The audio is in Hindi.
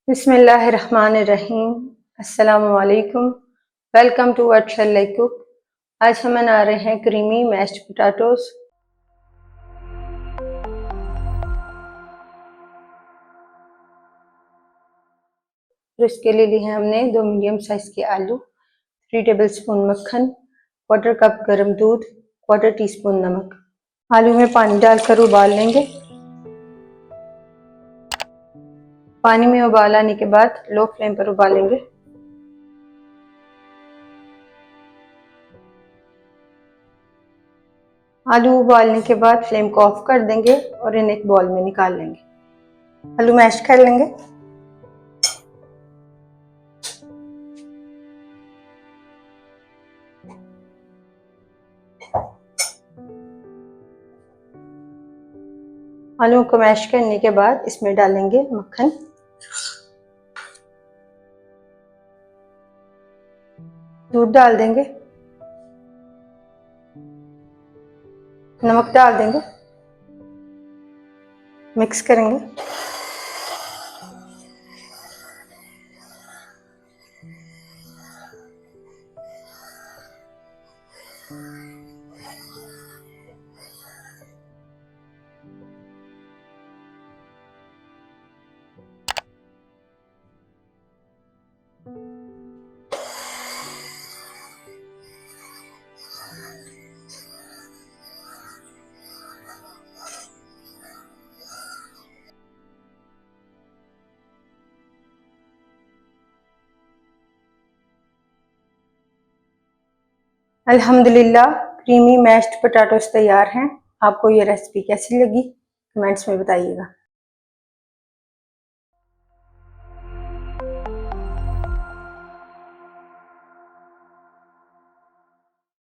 बिस्मिल्लाहिर्रहमानिर्रहीम। अस्सलामुअलैकुम। Welcome to what shall I cook. आज हम बना रहे हैं क्रीमी मैश्ड पोटैटोज। इसके लिए लिए हैं हमने 2 मीडियम साइज के आलू, 3 टेबलस्पून मक्खन, क्वार्टर कप गर्म दूध, क्वार्टर टीस्पून नमक। आलू में पानी डालकर उबाल लेंगे। पानी में उबाल आने के बाद लो फ्लेम पर उबालेंगे। आलू उबालने के बाद फ्लेम को ऑफ कर देंगे और इन्हें एक बॉल में निकाल लेंगे। आलू मैश कर लेंगे। आलू को मैश करने के बाद इसमें डालेंगे मक्खन, दूध डाल देंगे, नमक डाल देंगे, मिक्स करेंगे। अल्हम्दुलिल्लाह क्रीमी मैश्ड पोटैटोज तैयार हैं। आपको ये रेसिपी कैसी लगी कमेंट्स में बताइएगा।